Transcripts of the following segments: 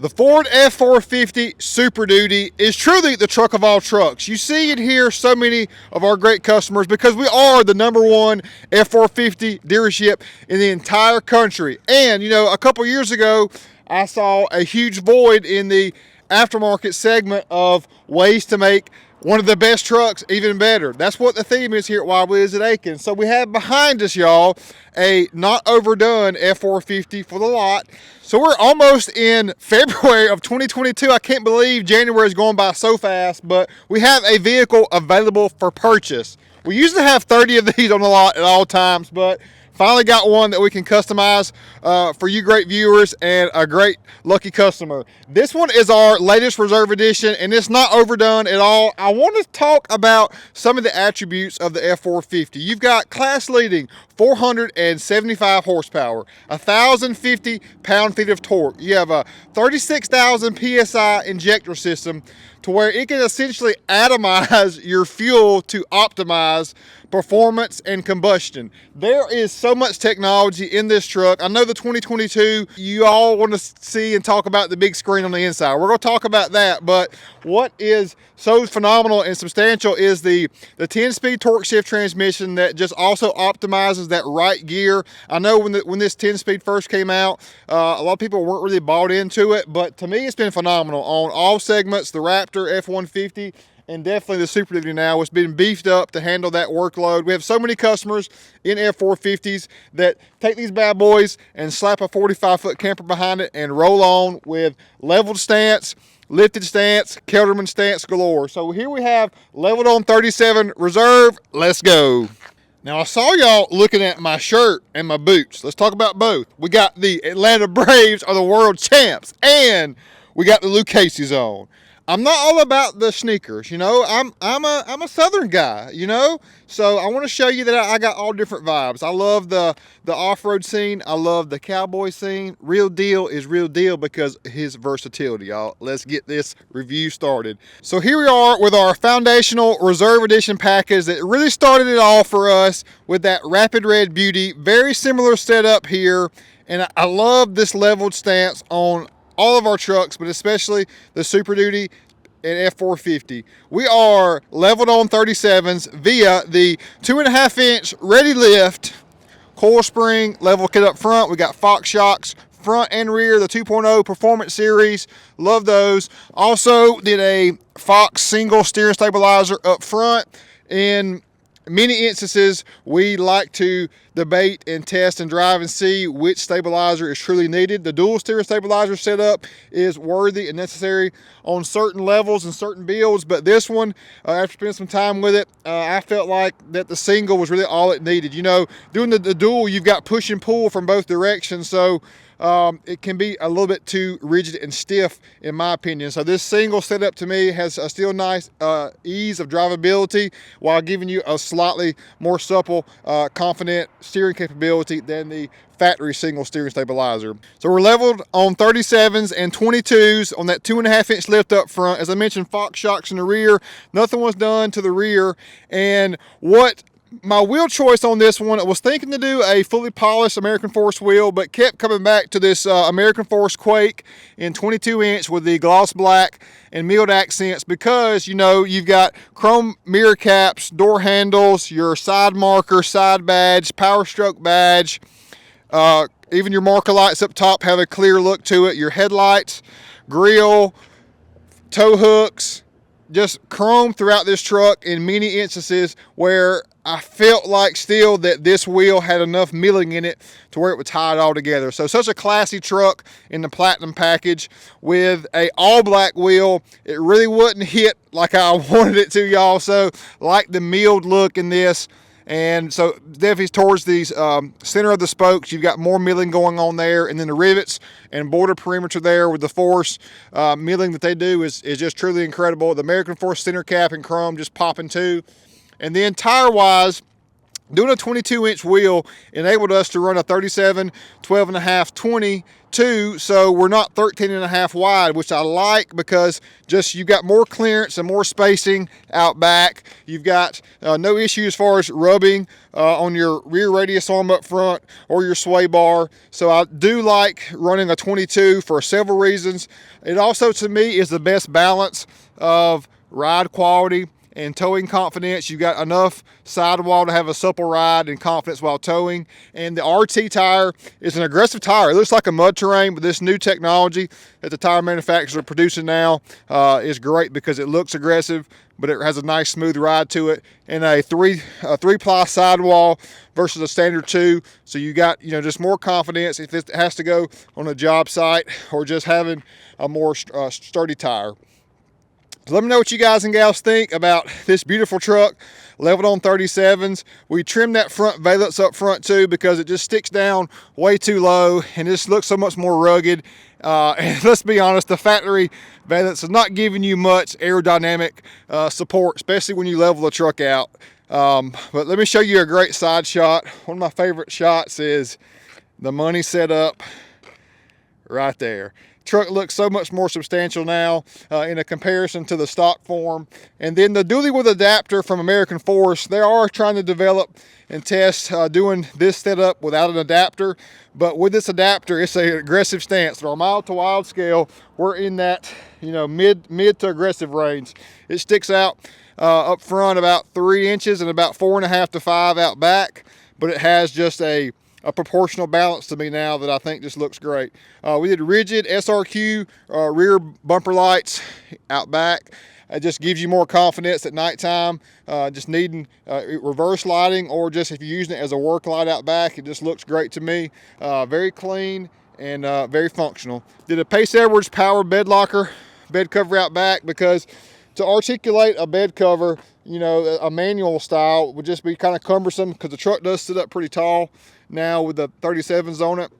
The Ford F-450 Super Duty is truly the truck of all trucks. You see and hear so many of our great customers because we are the #1 F-450 dealership in the entire country. And, you know, a couple years ago, I saw a huge void in the aftermarket segment of ways to make one of the best trucks even better. That's what the theme is here at Willies at Akins. So we have behind us, y'all, a not overdone F-450 for the lot. So we're almost in February of 2022. I can't believe January is going by so fast, but we have a vehicle available for purchase. We usually have 30 of these on the lot at all times, but finally got one that we can customize for you great viewers and a great lucky customer. This one is our latest reserve edition, and it's not overdone at all. I want to talk about some of the attributes of the F-450. You've got class leading 475 horsepower, 1,050 pound-feet of torque. You have a 36,000 PSI injector system to where it can essentially atomize your fuel to optimize performance and combustion. There is so much technology in this truck. I know the 2022, you all want to see and talk about the big screen on the inside. We're going to talk about that, but what is so phenomenal and substantial is the 10-speed torque shift transmission that just also optimizes that right gear. I know when this 10-speed first came out, a lot of people weren't really bought into it, but to me it's been phenomenal on all segments. The Raptor, F-150, and definitely the Super Duty now has been beefed up to handle that workload. We have so many customers in F-450s that take these bad boys and slap a 45-foot camper behind it and roll on with leveled stance, lifted stance, Kelderman stance galore. So here we have leveled on 37 reserve. Let's go. Now, I saw y'all looking at my shirt and my boots. Let's talk about both. We got the Atlanta Braves are the world champs, and we got the Lucchese's on. I'm not all about the sneakers, you know. I'm a Southern guy, you know. So I want to show you that I got all different vibes. I love the off-road scene. I love the cowboy scene. Real Deal is real deal because of his versatility, y'all. Let's get this review started. So here we are with our foundational reserve edition package that really started it all for us with that Rapid Red Beauty. Very similar setup here, and I love this leveled stance on all of our trucks, but especially the Super Duty and F-450. We are leveled on 37s via the 2.5-inch ready lift coil spring level kit up front. We got Fox shocks front and rear, the 2.0 Performance Series. Love those. Also did a Fox single steering stabilizer up front. In many instances, we like to debate and test and drive and see which stabilizer is truly needed. The dual steering stabilizer setup is worthy and necessary on certain levels and certain builds, but this one, after spending some time with it, I felt like that the single was really all it needed. You know, doing the dual, you've got push and pull from both directions, so it can be a little bit too rigid and stiff in my opinion. So this single setup to me has a still nice ease of drivability while giving you a slightly more supple, confident steering capability than the factory single steering stabilizer. So we're leveled on 37s and 22s on that 2.5-inch lift up front. As I mentioned, Fox shocks in the rear. Nothing was done to the rear. And what my wheel choice on this one, I was thinking to do a fully polished American Force wheel, but kept coming back to this American Force Quake in 22-inch with the gloss black and milled accents because, you know, you've got chrome mirror caps, door handles, your side marker, side badge, power stroke badge, even your marker lights up top have a clear look to it, your headlights, grille, tow hooks, just chrome throughout this truck in many instances where I felt like still that this wheel had enough milling in it to where it would tie it all together. So such a classy truck in the platinum package with a all black wheel. It really wouldn't hit like I wanted it to, y'all. So like the milled look in this. And so definitely towards the center of the spokes, you've got more milling going on there. And then the rivets and border perimeter there with the Force milling that they do is just truly incredible. The American Force center cap in chrome just popping too. And then tire-wise, Doing a 22-inch wheel enabled us to run a 37, 12.5, 22, so we're not 13.5 wide, which I like because just you've got more clearance and more spacing out back. You've got no issue as far as rubbing on your rear radius arm up front or your sway bar. So I do like running a 22 for several reasons. It also, to me, is the best balance of ride quality and towing confidence. You got enough sidewall to have a supple ride and confidence while towing. And the RT tire is an aggressive tire. It looks like a mud terrain, but this new technology that the tire manufacturers are producing now is great because it looks aggressive, but it has a nice smooth ride to it. And a three-ply sidewall versus a standard 2. So you got, just more confidence if it has to go on a job site or just having a more sturdy tire. So let me know what you guys and gals think about this beautiful truck, leveled on 37s. We trimmed that front valence up front too because it just sticks down way too low and just looks so much more rugged. And let's be honest, the factory valence is not giving you much aerodynamic support, especially when you level the truck out. But let me show you a great side shot. One of my favorite shots is the money set up right there. Truck looks so much more substantial now in a comparison to the stock form. And then the dually with adapter from American Force, they are trying to develop and test doing this setup without an adapter. But with this adapter, it's an aggressive stance. Our mild to wild scale, we're in that mid to aggressive range. It sticks out up front about 3 inches and about 4.5 to 5 out back, but it has just a proportional balance to me now that I think just looks great. We did rigid SRQ rear bumper lights out back. It just gives you more confidence at nighttime, just needing reverse lighting, or just if you're using it as a work light out back, it just looks great to me. Very clean and very functional. Did a Pace Edwards power bed locker, bed cover out back, because to articulate a bed cover, a manual style would just be kind of cumbersome because the truck does sit up pretty tall now with the 37s on it.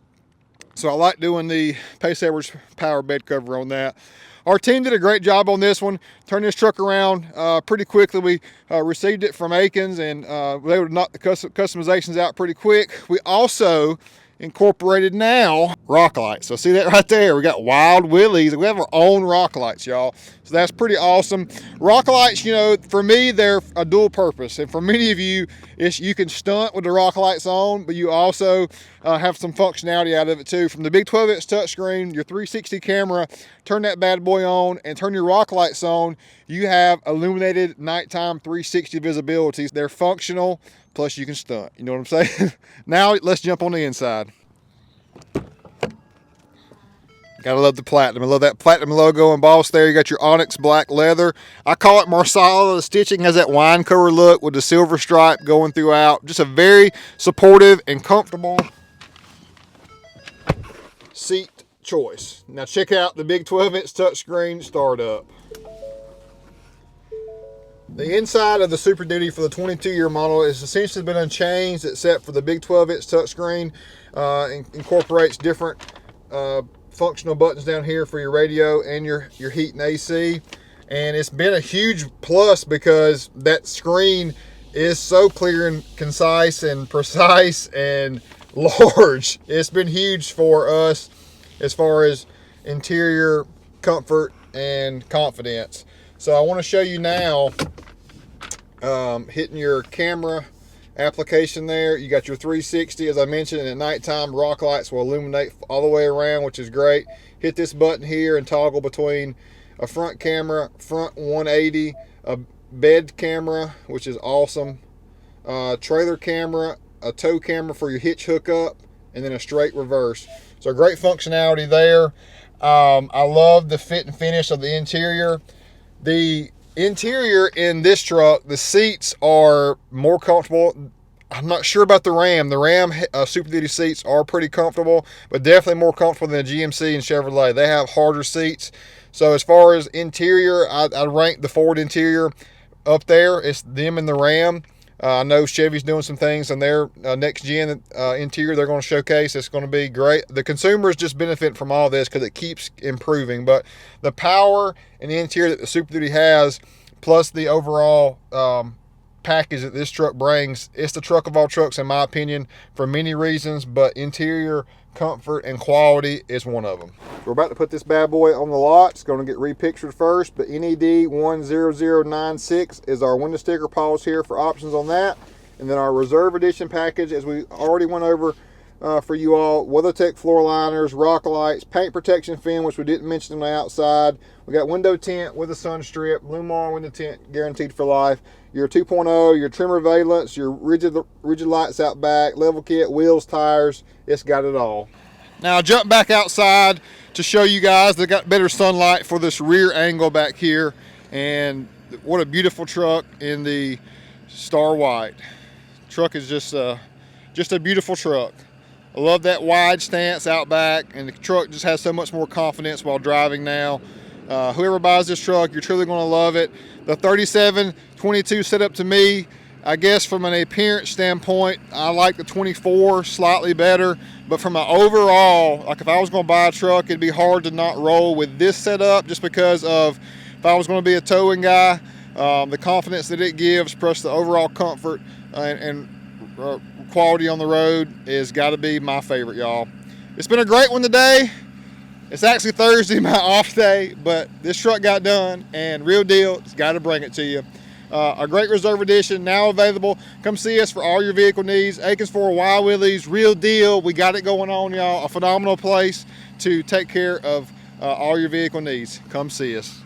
So I like doing the Pace Edwards power bed cover on that. Our team did a great job on this one. Turned this truck around pretty quickly. We received it from Akins and were able to knock the customizations out pretty quick. We also incorporated now rock lights. So see that right there? We got wild Willies. We have our own rock lights, y'all. So that's pretty awesome. Rock lights, for me, they're a dual purpose. And for many of you, you can stunt with the rock lights on, but you also have some functionality out of it too. From the big 12-inch touchscreen, your 360 camera, turn that bad boy on and turn your rock lights on. You have illuminated nighttime 360 visibility. They're functional. Plus you can stunt, you know what I'm saying? Now let's jump on the inside. Gotta love the platinum. I love that platinum logo embossed there. You got your onyx black leather. I call it Marsala. The stitching has that wine color look with the silver stripe going throughout. Just a very supportive and comfortable seat choice. Now check out the big 12-inch touchscreen startup. The inside of the Super Duty for the 22-year model has essentially been unchanged except for the big 12-inch touchscreen. Incorporates different functional buttons down here for your radio and your heat and AC. And it's been a huge plus because that screen is so clear and concise and precise and large. It's been huge for us as far as interior comfort and confidence. So I want to show you now, hitting your camera application there. You got your 360, as I mentioned, and at nighttime rock lights will illuminate all the way around, which is great. Hit this button here and toggle between a front camera, front 180, a bed camera, which is awesome, trailer camera, a tow camera for your hitch hookup, and then a straight reverse. So great functionality there. I love the fit and finish of the interior. The interior in this truck, the seats are more comfortable. I'm not sure about the Ram. The Ram Super Duty seats are pretty comfortable, but definitely more comfortable than the GMC and Chevrolet. They have harder seats. So as far as interior, I rank the Ford interior up there. It's them and the Ram. I know Chevy's doing some things on their next gen interior they're going to showcase. It's going to be great. The consumers just benefit from all this because it keeps improving. But the power and the interior that the Super Duty has, plus the overall package that this truck brings. It's the truck of all trucks, in my opinion, for many reasons, but interior comfort and quality is one of them. We're about to put this bad boy on the lot. It's going to get repictured first, but NED 10096 is our window sticker. Pause here for options on that. And then our reserve edition package, as we already went over for you all, WeatherTech floor liners, rock lights, paint protection film, which we didn't mention on the outside. We got window tint with a sun strip, Lumar window tint guaranteed for life. Your 2.0, your trimmer valence, your rigid lights out back, level kit, wheels, tires. It's got it all. Now I'll jump back outside to show you guys they got better sunlight for this rear angle back here. And what a beautiful truck in the Star White. Truck is just a beautiful truck. I love that wide stance out back, and the truck just has so much more confidence while driving now. Whoever buys this truck, you're truly going to love it. The 3722 setup, to me, I guess from an appearance standpoint, I like the 24 slightly better, but from an overall, like if I was going to buy a truck, it'd be hard to not roll with this setup, just because of if I was going to be a towing guy, the confidence that it gives, plus the overall comfort and quality on the road is got to be my favorite, y'all. It's been a great one today. It's actually Thursday, my off day, but this truck got done, and real deal, it's got to bring it to you. A great reserve edition now available. Come see us for all your vehicle needs. Akins for Willies, real deal. We got it going on, y'all. A phenomenal place to take care of all your vehicle needs. Come see us.